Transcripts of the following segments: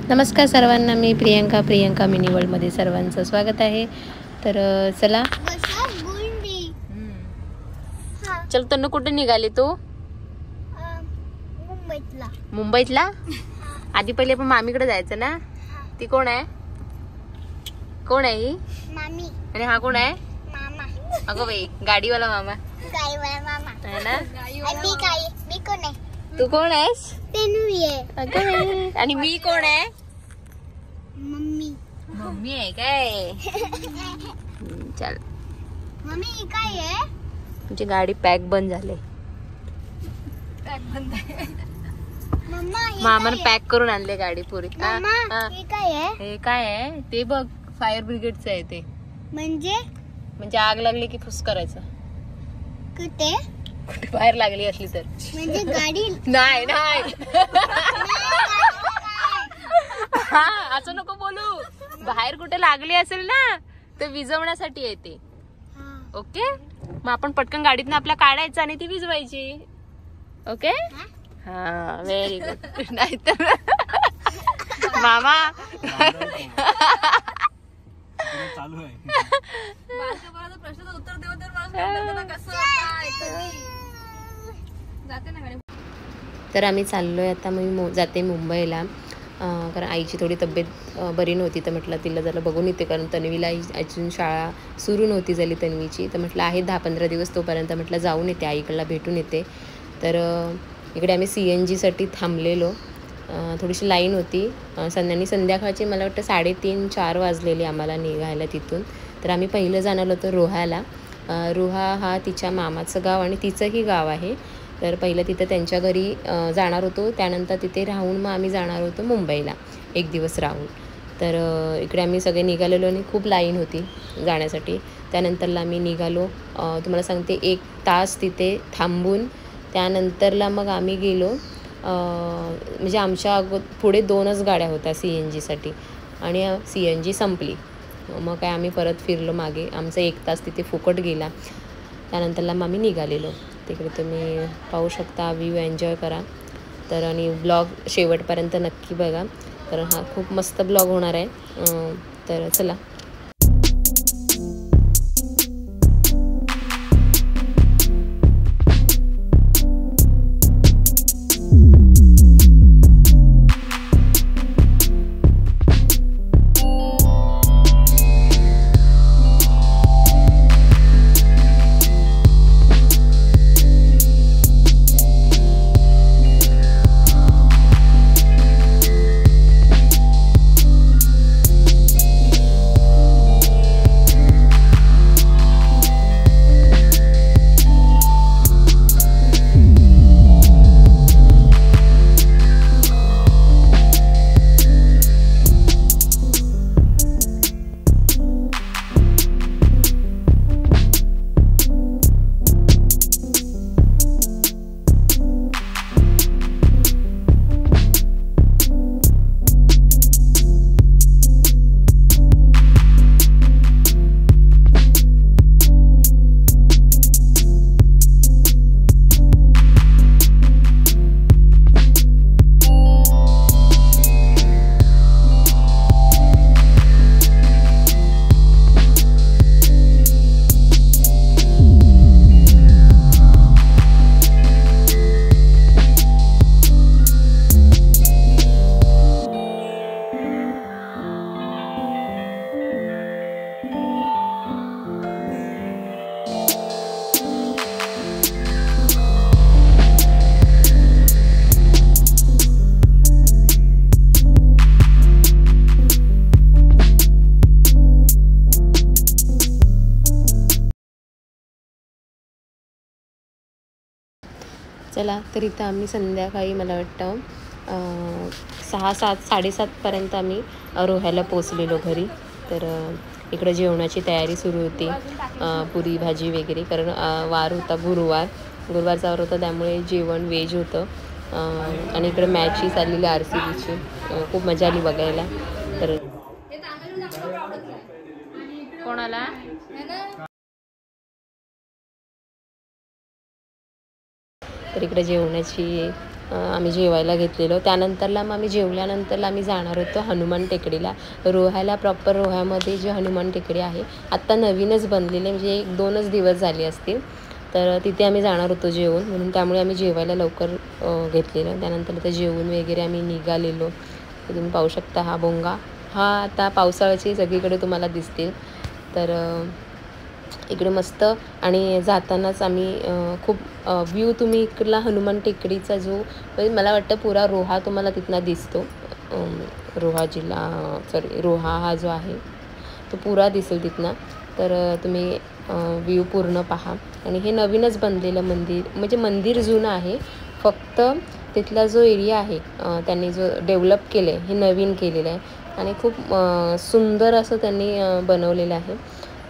नमस्कार सर्वांना, मी प्रियंका मिनी वर्ल्डमध्ये सर्वांचं स्वागत आहे. तर चला चल. तनु कुठे निघाली तू? मुंबईतला. आधी पहिले आपण मामीकडे जायचं ना. ती कोण आहे? कोण आहे ही? मामी. आणि हा कोण आहे? मामा. अगं बाई, गाडीवाला मामा. है ना. मी कोण आहे? तू कोण आहेस? आणि मी कोण आहे? मम्मी आहे काय? चल. मम्मी काय आहे? तुमची गाडी पॅक बंद झाले. मामाने पॅक करून आणले गाडी पुरी. हे काय आहे ते बघ, फायर ब्रिगेडचं आहे ते. म्हणजे आग लागली की फुस करायचं. कुठे बाहेर लागली असली तर म्हणजे गाडी नाही. हा, असं नको बोलू. बाहेर कुठे लागली असेल ना तर विझवण्यासाठी येते. ओके, मग आपण पटकन गाडीतनं आपल्या काढायचं आणि ती विझवायची. ओके. हा, व्हेरी गुड. नाहीतर मामा चालू आहे. प्रश्नाचं उत्तर देऊ तर आम्ही चाललोय आता. मी जाते मुंबईला, कारण आईची थोडी तब्येत बरी नव्हती. तर म्हटलं तिला जरा बघून येते, कारण तन्वीला अजून शाळा सुरू नव्हती झाली तन्वीची. तर म्हटलं आहे 10-15 दिवस, तोपर्यंत म्हटलं जाऊन येते, आईकडला भेटून येते. तर इकडे आम्ही CNG साठी थांबलेलो. थोडीशी लाईन होती. संध्याकाळची मला वाटतं 3:30-4 वाजलेली आम्हाला निघायला तिथून. तर आम्ही पहिलं जाणार होतो रोहाला. रोहा हा तिच्या मामाचं गाव आणि तिचंही गाव आहे. तर पहिलं तिथं त्यांच्या घरी जाणार होतो. त्यानंतर तिथे राहून मग आम्ही जाणार होतो मुंबईला 1 दिवस राहून. तर इकडे आम्ही सगळे निघालेलो आणि खूप लाईन होती जाण्यासाठी. त्यानंतरला आम्ही निघालो. तुम्हाला सांगते 1 तास तिथे थांबून त्यानंतरला मग आम्ही गेलो. म्हणजे आमच्या पुढे 2च गाड्या होत्या CNGसाठी आणि CNG संपली. मग काय आम्ही परत फिरलो मागे. आमचा 1 तास तिथे फुकट गेला. त्यानंतरला मग आम्ही निघालेलो. तिकडे तुम्ही पाहू शकता, व्ह्यू एन्जॉय करा. तर आणि ब्लॉग शेवटपर्यंत नक्की बघा, कारण हा खूप मस्त ब्लॉग होणार आहे. तर चला. चला. तर इथं आम्ही संध्याकाळी मला वाटतं 6-7-7:30 आम्ही रोह्याला पोचलेलो घरी. तर इकडं जेवणाची तयारी सुरू होती, पुरी भाजी वगैरे, कारण वार होता गुरुवारचा वार होता, त्यामुळे जेवण व्हेज होतं. आणि इकडे मॅचही चाललेली RCBची. खूप मजा आली बघायला. तर कोणाला तर इकडे जेवणाची आम्ही जेवायला घेतलेलो. त्यानंतरला मग आम्ही जेवल्यानंतरला आम्ही जाणार होतो हनुमान टेकडीला. रोह्याला प्रॉपर रोह्यामध्ये जे हनुमान टेकडी आहे आत्ता नवीनच बनलेले, म्हणजे 1-2च दिवस झाले असतील. तर तिथे आम्ही जाणार होतो जेवून, म्हणून त्यामुळे आम्ही जेवायला लवकर घेतलेलं. त्यानंतर ते जेवून वगैरे आम्ही निघालेलो. तुम्ही पाहू शकता हा भोंगा, हा आता पावसाळ्याची सगळीकडे तुम्हाला दिसतील. तर इकडे मस्त, आणि जातानाच आम्ही खूप व्ह्यू तुम्ही इकडला हनुमान टेकडीचा जो म्हणजे मला वाटतं पुरा रोहा तुम्हाला तिथनं दिसतो. रोहा जिल्हा रोहा हा जो आहे तो पुरा दिसेल तिथनं. तर तुम्ही व्ह्यू पूर्ण पहा. आणि हे नवीनच बनलेलं मंदिर, म्हणजे मंदिर जुनं आहे, फक्त तिथला जो एरिया आहे त्यांनी जो डेव्हलप केलं आहे हे नवीन केलेलं आहे आणि खूप सुंदर असं त्यांनी बनवलेलं आहे.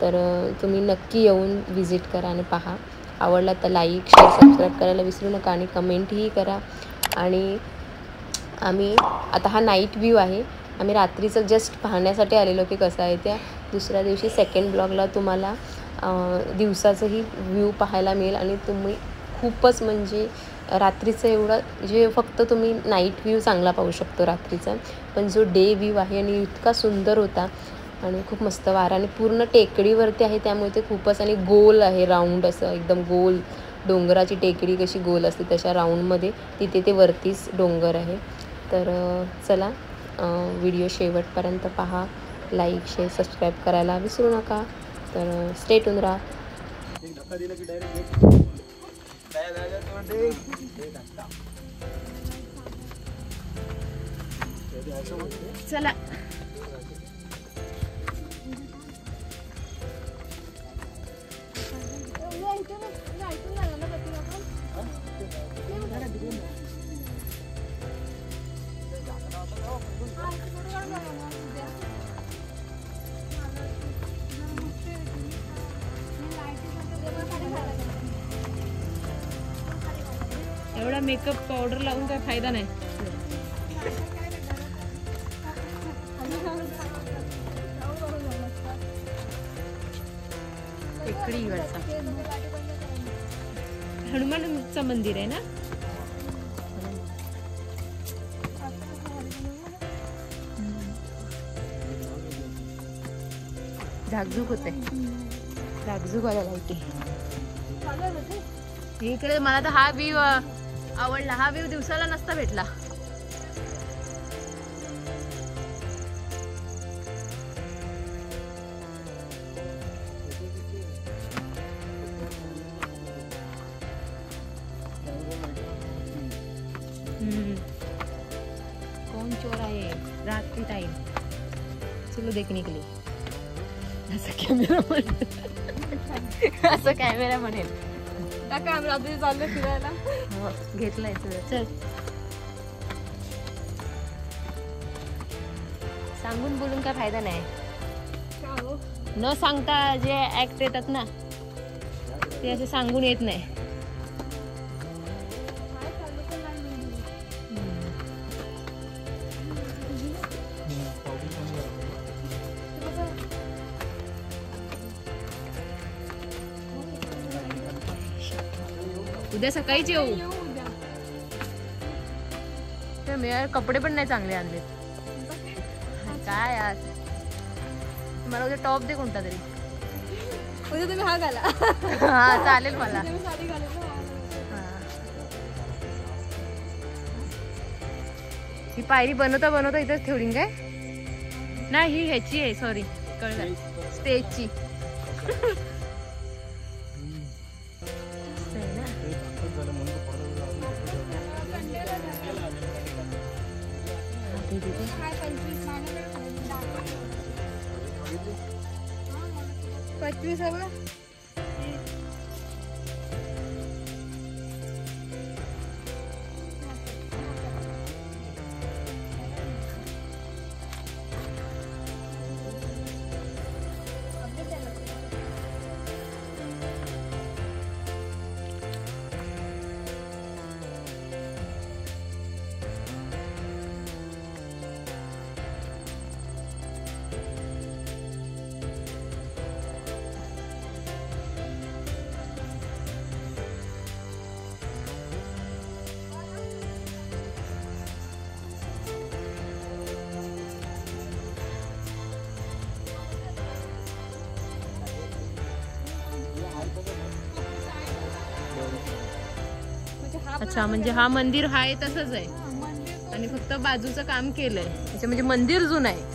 तर तुम्ही नक्की येऊन व्हिजिट करा आणि पहा. आवडला तर लाईक, शेअर, सबस्क्राईब करायला विसरू नका आणि कमेंटही करा. आणि आम्ही आता हा नाईट व्ह्यू आहे, आम्ही रात्रीचं जस्ट पाहण्यासाठी आलेलो की कसं आहे. त्या दुसऱ्या दिवशी सेकंड ब्लॉगला तुम्हाला दिवसाचंही व्ह्यू पाहायला मिळेल. आणि तुम्ही खूपच म्हणजे रात्रीचं एवढं जे फक्त तुम्ही नाईट व्ह्यू चांगला पाहू शकतो रात्रीचा, पण जो डे व्ह्यू आहे आणि इतका सुंदर होता आणि खूप मस्त वारा, आणि पूर्ण टेकडीवरती आहे त्यामुळे ते खूपच, आणि गोल आहे, राऊंड असं एकदम गोल. डोंगराची टेकडी कशी गोल असते तशा राऊंडमध्ये तिथे ते वरतीच डोंगर आहे. तर चला व्हिडिओ शेवटपर्यंत पहा. लाईक, शेअर, सबस्क्राईब करायला विसरू नका. तर स्टे ट्यून राहा. चला एवढा मेकअप पावडर लावून काय फायदा नाही. हनुमानचं मंदिर आहे ना. झाकझुक होते, झाकझुक वाला लाईटी इकडे. मला तर हा व्ह्यू आवडला. हा व्ह्यू दिवसाला नसता भेटला. कौन चोर आहे रात के टाइम, चलो देखने के लिए. असं कॅमेरा म्हणेल आम्ही रात्री चाललो फिरायला. घेतलंय चल. सांगून बोलून काय फायदा नाही. न सांगता जे ऍक्ट येतात ना ते असे सांगून येत नाही. उद्या सकाळीच येऊ. तर मी कपडे पण नाही चांगले आणले. काय यार, मला उद्या टॉप दे कोणता तरी. उद्या तुम्ही हा घाला. हा चालेल मला. ही पायरी बनवता बनवता इथंच ठेवली काय. नाही ही ह्याची आहे, सॉरी कळलं, स्टेजची. पंचवीस अच्छा, म्हणजे हा मंदिर आहे तसंच आहे आणि फक्त बाजूचं काम केलंय. अच्छा, म्हणजे मंदिर जुनं आहे.